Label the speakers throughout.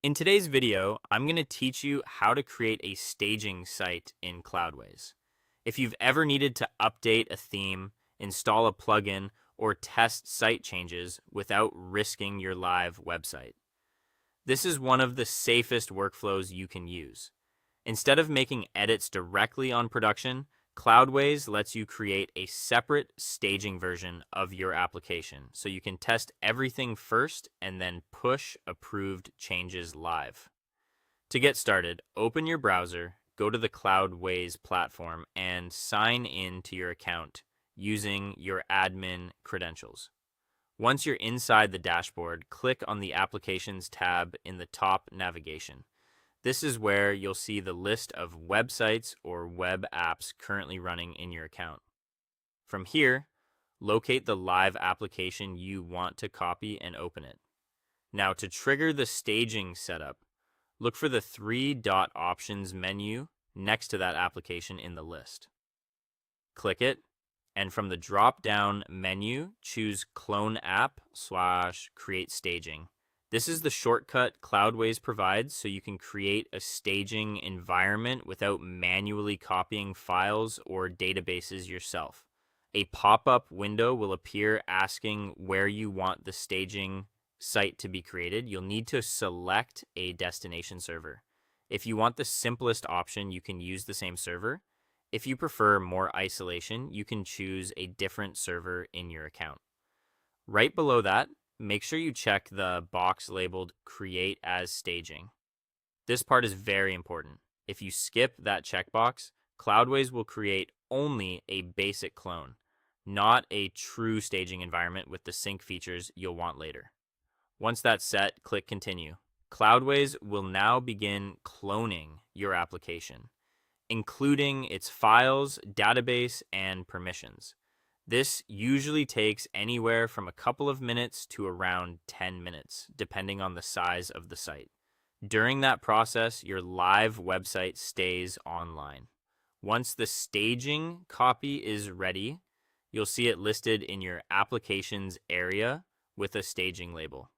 Speaker 1: In today's video, I'm going to teach you how to create a staging site in Cloudways. If you've ever needed to update a theme, install a plugin, or test site changes without risking your live website, this is one of the safest workflows you can use. Instead of making edits directly on production, Cloudways lets you create a separate staging version of your application so you can test everything first and then push approved changes live. To get started, open your browser, go to the Cloudways platform, and sign in to your account using your admin credentials. Once you're inside the dashboard, click on the Applications tab in the top navigation. This is where you'll see the list of websites or web apps currently running in your account. From here, locate the live application you want to copy and open it. Now, to trigger the staging setup, look for the three-dot options menu next to that application in the list. Click it, and from the drop-down menu, choose Clone App/Create Staging. This is the shortcut Cloudways provides so you can create a staging environment without manually copying files or databases yourself. A pop-up window will appear asking where you want the staging site to be created. You'll need to select a destination server. If you want the simplest option, you can use the same server. If you prefer more isolation, you can choose a different server in your account. Right below that, make sure you check the box labeled Create as Staging. This part is very important. If you skip that checkbox, Cloudways will create only a basic clone, not a true staging environment with the sync features you'll want later. Once that's set, click Continue. Cloudways will now begin cloning your application, including its files, database, and permissions. This usually takes anywhere from a couple of minutes to around 10 minutes, depending on the size of the site. During that process, your live website stays online. Once the staging copy is ready, you'll see it listed in your applications area with a staging label.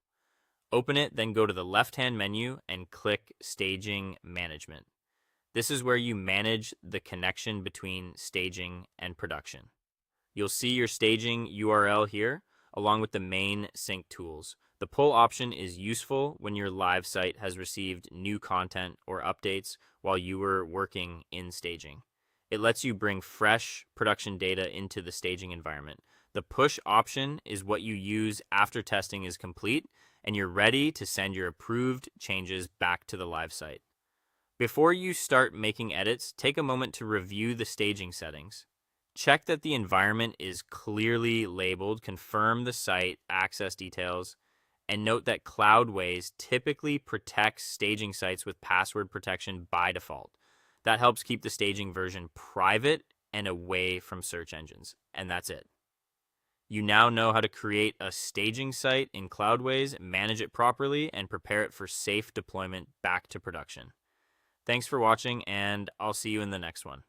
Speaker 1: Open it, then go to the left-hand menu and click Staging Management. This is where you manage the connection between staging and production. You'll see your staging URL here, along with the main sync tools. The pull option is useful when your live site has received new content or updates while you were working in staging. It lets you bring fresh production data into the staging environment. The push option is what you use after testing is complete and you're ready to send your approved changes back to the live site. Before you start making edits, take a moment to review the staging settings. Check that the environment is clearly labeled, confirm the site access details, and note that Cloudways typically protects staging sites with password protection by default. That helps keep the staging version private and away from search engines. And that's it. You now know how to create a staging site in Cloudways, manage it properly, and prepare it for safe deployment back to production. Thanks for watching, and I'll see you in the next one.